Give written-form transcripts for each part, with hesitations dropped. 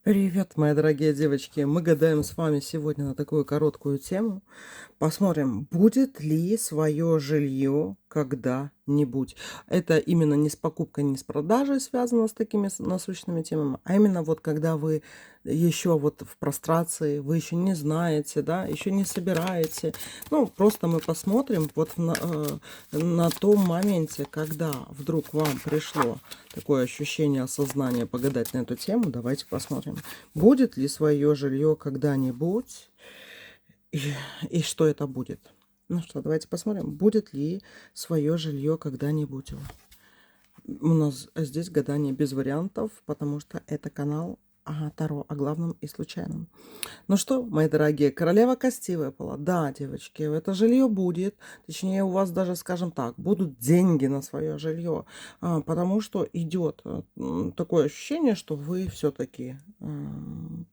Привет, мои дорогие девочки! Мы гадаем с вами сегодня на такую короткую тему. Посмотрим, будет ли свое жилье когда-нибудь. Это именно не с покупкой, не с продажей связано с такими насущными темами, а именно вот когда вы еще вот в прострации, вы еще не знаете, да, еще не собираете. Ну, просто мы посмотрим вот на том моменте, когда вдруг вам пришло такое ощущение осознания погадать на эту тему. Давайте посмотрим, будет ли свое жилье когда-нибудь и, и что это будет. Ну что, давайте посмотрим, будет ли свое жилье когда-нибудь. У нас здесь гадание без вариантов, потому что это канал Таро о главном и случайном. Ну что, мои дорогие, королева костей выпала. Да, девочки, это жилье будет. Точнее, у вас даже, скажем так, будут деньги на свое жилье. Потому что идет такое ощущение, что вы все-таки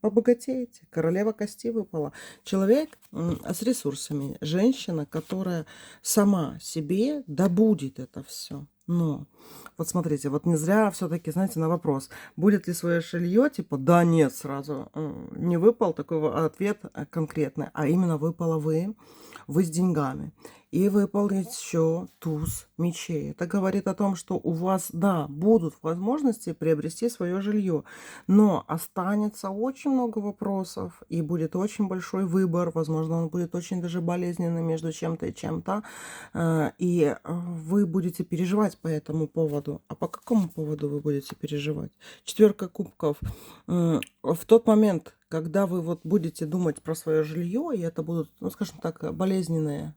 побогатеете. Королева костей выпала. Человек с ресурсами. Женщина, которая сама себе добудет это все. Но, вот смотрите, вот не зря все-таки, знаете, на вопрос, будет ли свое жилье, типа, да, нет, сразу не выпал такой ответ конкретный, а именно выпало вы с деньгами. И выпал еще туз мечей. Это говорит о том, что у вас, да, будут возможности приобрести свое жилье, но останется очень много вопросов, и будет очень большой выбор, возможно, он будет очень даже болезненный между чем-то и чем-то, и вы будете переживать по этому поводу. А по какому поводу вы будете переживать? Четверка кубков. В тот момент, когда вы вот будете думать про свое жилье, и это будут, ну, скажем так, болезненные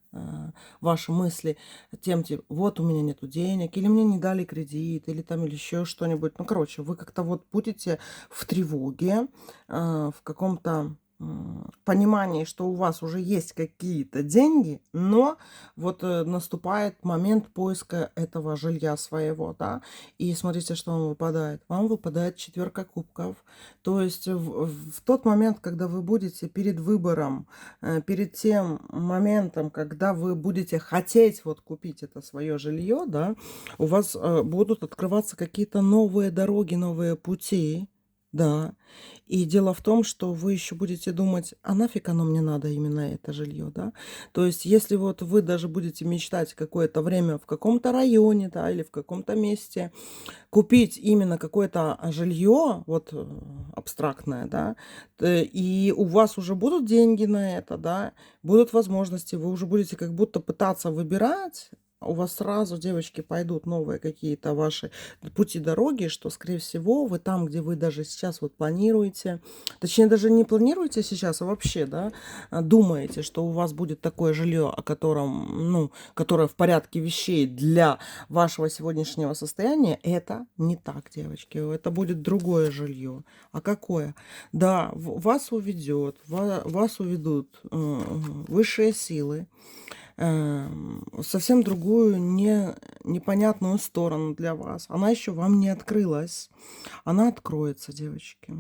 ваши мысли, тем, типа, вот у меня нету денег, или мне не дали кредит, или еще что-нибудь. Ну, короче, вы как-то вот будете в тревоге, в каком-то понимании, что у вас уже есть какие-то деньги, но вот наступает момент поиска этого жилья своего, да, и смотрите, что вам выпадает. Вам выпадает четверка кубков. То есть в тот момент, когда вы будете перед выбором, перед тем моментом, когда вы будете хотеть вот купить это свое жилье, да, у вас будут открываться какие-то новые дороги, новые пути, да. И дело в том, что вы еще будете думать, а нафиг оно мне надо именно это жилье, да. То есть если вот вы даже будете мечтать какое-то время в каком-то районе, да, или в каком-то месте, купить именно какое-то жилье, вот абстрактное, да, и у вас уже будут деньги на это, да, будут возможности, вы уже будете как будто пытаться выбирать, у вас сразу, девочки, пойдут новые какие-то ваши пути дороги, что, скорее всего, вы там, где вы даже сейчас вот планируете, точнее, даже не планируете сейчас, а вообще, да, думаете, что у вас будет такое жилье, о котором, ну, которое в порядке вещей для вашего сегодняшнего состояния, это не так, девочки. Это будет другое жилье. А какое? Да, вас уведет, вас уведут высшие силы, совсем другую, непонятную сторону для вас. Она еще вам не открылась. Она откроется, девочки.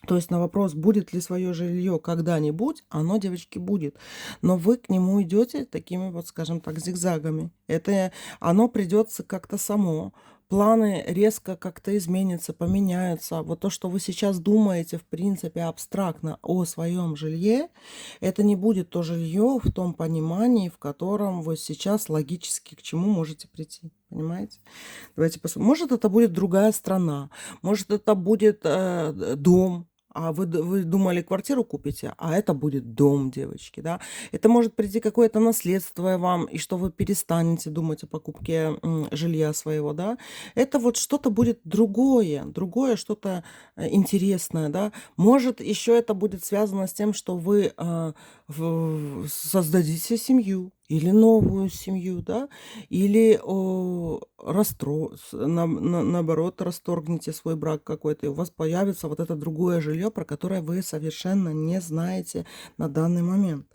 То есть на вопрос, будет ли свое жилье когда-нибудь, оно, девочки, будет. Но вы к нему идете такими вот, скажем так, зигзагами. Это оно придется как-то само. Планы резко как-то изменятся, поменяются. Вот то, что вы сейчас думаете, в принципе, абстрактно о своем жилье, это не будет то жилье в том понимании, в котором вы сейчас логически к чему можете прийти. Понимаете? Давайте посмотрим. Может, это будет другая страна, может, это будет дом, а вы думали, квартиру купите, а это будет дом, девочки, да. Это может прийти какое-то наследство вам, и что вы перестанете думать о покупке жилья своего, да. Это вот что-то будет другое что-то интересное, да. Может, еще это будет связано с тем, что вы создадите семью или новую семью, да, или наоборот расторгнете свой брак какой-то, и у вас появится вот это другое жилье, про которое вы совершенно не знаете на данный момент.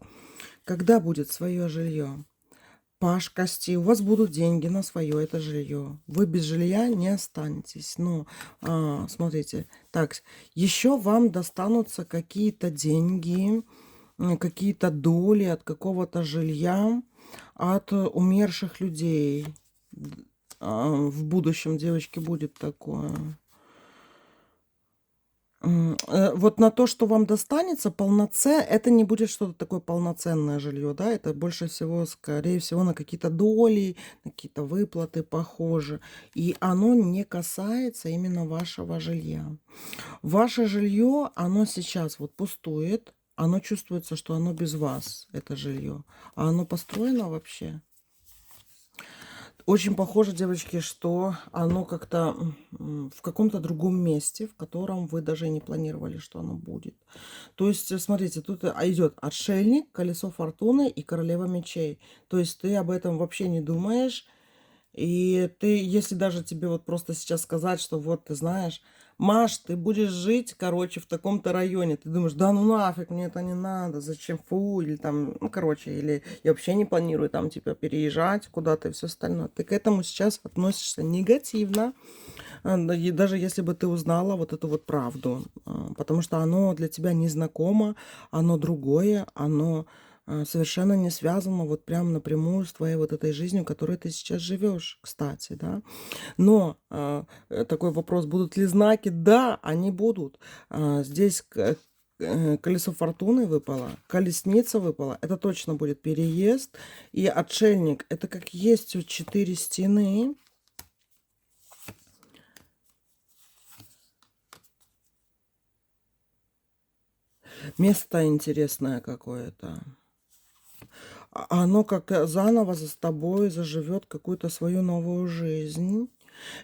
Когда будет свое жилье? Паш кости, у вас будут деньги на свое это жилье. Вы без жилья не останетесь. Но смотрите, так, еще вам достанутся какие-то деньги, какие-то доли от какого-то жилья, от умерших людей. В будущем, девочки, будет такое. Вот на то, что вам достанется, это не будет что-то такое полноценное жилье, да, это больше всего, скорее всего, на какие-то доли, на какие-то выплаты похоже. И оно не касается именно вашего жилья. Ваше жилье, оно сейчас вот пустует, оно чувствуется, что оно без вас, это жилье. А оно построено вообще? Очень похоже, девочки, что оно как-то в каком-то другом месте, в котором вы даже и не планировали, что оно будет. То есть, смотрите, тут идет отшельник, колесо фортуны и королева мечей. То есть ты об этом вообще не думаешь. И ты, если даже тебе вот просто сейчас сказать, что вот ты знаешь, Маш, ты будешь жить, короче, в таком-то районе, ты думаешь, да ну нафиг, мне это не надо, зачем, фу, или там, ну, короче, или я вообще не планирую там, типа, переезжать куда-то и все остальное. Ты к этому сейчас относишься негативно, да, и даже если бы ты узнала вот эту вот правду, потому что оно для тебя незнакомо, оно другое, оно совершенно не связано вот прям напрямую с твоей вот этой жизнью, которой ты сейчас живешь, кстати, да. Но такой вопрос, будут ли знаки? Да, они будут. Здесь колесо фортуны выпало, колесница выпала, это точно будет переезд. И отшельник, это как есть вот 4 стены. Место интересное какое-то. Оно как заново за тобой заживет какую-то свою новую жизнь.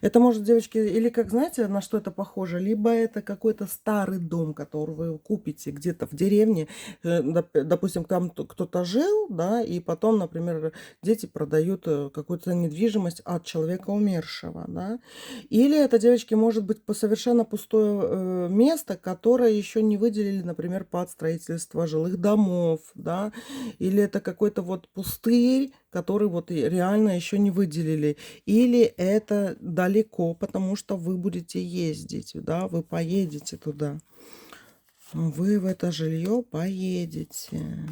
Это может, девочки, или как, знаете, на что это похоже? Либо это какой-то старый дом, который вы купите где-то в деревне. Допустим, там кто-то жил, да, и потом, например, дети продают какую-то недвижимость от человека умершего, да. Или это, девочки, может быть совершенно пустое место, которое еще не выделили, например, под строительство жилых домов, да. Или это какой-то вот пустырь, который вот реально еще не выделили. Или это далеко, потому что вы будете ездить, да, вы поедете туда. Вы в это жилье поедете.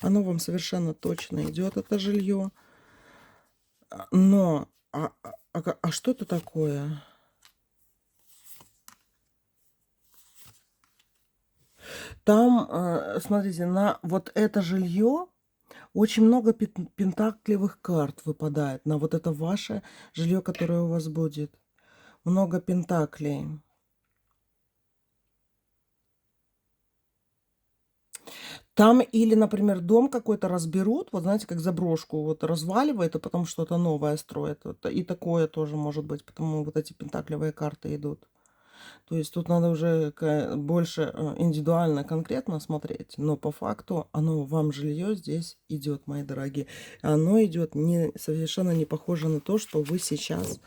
Оно вам совершенно точно идет, это жилье. Но, а что это такое? Там, смотрите, на вот это жилье очень много пентаклевых карт выпадает на вот это ваше жилье, которое у вас будет. Много пентаклей. Там или, например, дом какой-то разберут, вот знаете, как заброшку вот разваливает, а потом что-то новое строят. Вот, и такое тоже может быть, потому вот эти пентаклевые карты идут. То есть тут надо уже больше индивидуально, конкретно смотреть, но по факту оно вам жилье здесь идет, мои дорогие. Оно идет совершенно не похоже на то, что вы сейчас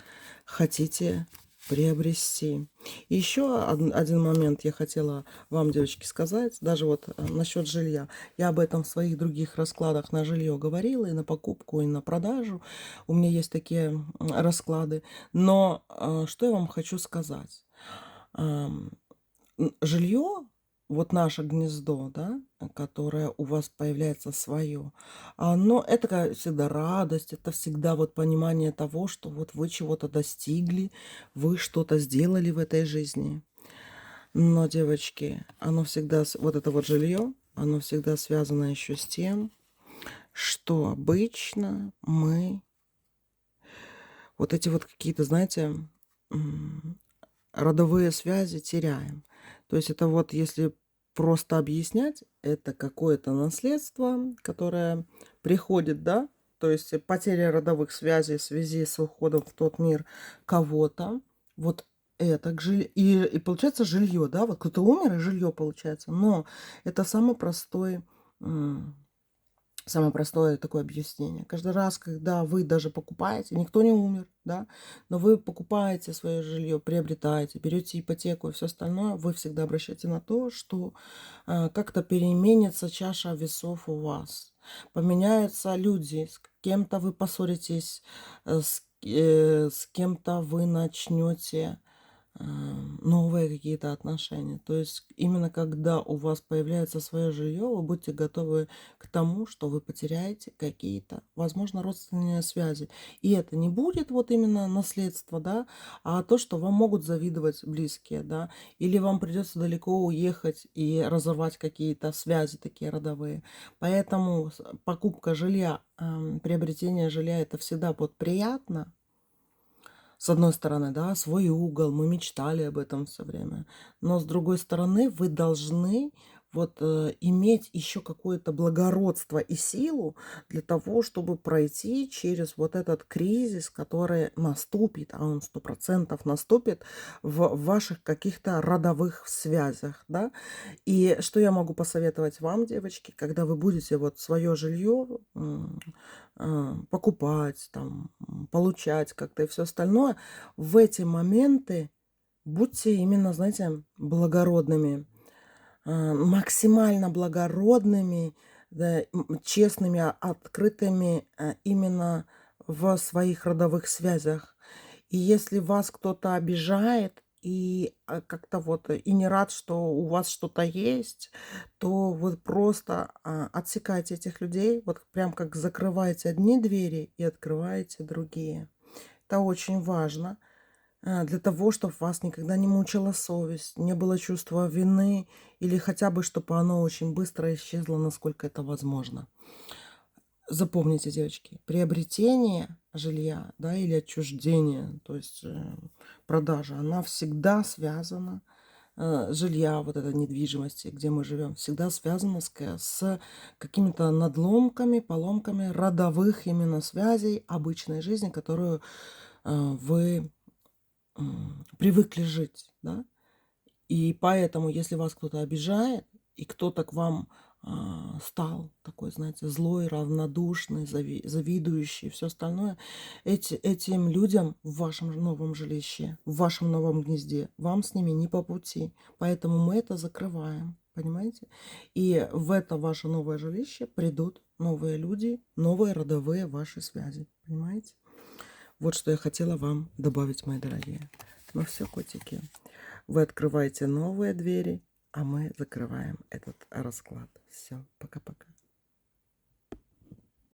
хотите приобрести. И еще один момент я хотела вам, девочки, сказать, даже вот насчет жилья. Я об этом в своих других раскладах на жилье говорила, и на покупку, и на продажу. У меня есть такие расклады. Но что я вам хочу сказать? Жилье, вот наше гнездо, да, которое у вас появляется свое, оно, это всегда радость, это всегда вот понимание того, что вот вы чего-то достигли, вы что-то сделали в этой жизни. Но, девочки, оно всегда, вот это вот жилье, оно всегда связано еще с тем, что обычно мы вот эти вот какие-то, знаете, родовые связи теряем. То есть это вот, если просто объяснять, это какое-то наследство, которое приходит, да, то есть потеря родовых связей в связи с уходом в тот мир кого-то, вот это и получается жилье, да, вот кто-то умер, и жилье получается, но это самое простое такое объяснение. Каждый раз, когда вы даже покупаете, никто не умер, да, но вы покупаете свое жилье, приобретаете, берете ипотеку и все остальное, вы всегда обращаете на то, что как-то переменится чаша весов у вас. Поменяются люди, с кем-то вы поссоритесь, с кем-то вы начнете новые какие-то отношения. То есть именно когда у вас появляется свое жилье, вы будьте готовы к тому, что вы потеряете какие-то, возможно, родственные связи. И это не будет вот именно наследство, да, а то, что вам могут завидовать близкие, да, или вам придется далеко уехать и разорвать какие-то связи такие родовые. Поэтому покупка жилья, приобретение жилья это всегда вот приятно, с одной стороны, да, свой угол, мы мечтали об этом все время. Но с другой стороны, вы должны вот иметь еще какое-то благородство и силу для того, чтобы пройти через вот этот кризис, который наступит, а он 100% наступит в ваших каких-то родовых связях, да. И что я могу посоветовать вам, девочки, когда вы будете вот свое жилье покупать, там, получать как-то и все остальное, в эти моменты будьте именно, знаете, благородными, максимально благородными, да, честными, открытыми именно в своих родовых связях. И если вас кто-то обижает и как-то вот и не рад, что у вас что-то есть, то вы просто отсекаете этих людей, вот прям как закрываете одни двери и открываете другие. Это очень важно для того, чтобы вас никогда не мучила совесть, не было чувства вины или хотя бы, чтобы оно очень быстро исчезло, насколько это возможно. Запомните, девочки, приобретение жилья, да, или отчуждение, то есть продажа, она всегда связана, жилья, вот этой недвижимости, где мы живем, всегда связана с какими-то надломками, поломками родовых именно связей обычной жизни, которую вы привыкли жить, да. И поэтому, если вас кто-то обижает, и кто-то к вам стал такой, знаете, злой, равнодушный, завидующий, все остальное, этим людям в вашем новом жилище, в вашем новом гнезде, вам с ними не по пути. Поэтому мы это закрываем, понимаете? И в это ваше новое жилище придут новые люди, новые родовые ваши связи, понимаете? Вот что я хотела вам добавить, мои дорогие. Ну все, котики. Вы открываете новые двери, а мы закрываем этот расклад. Все, пока-пока.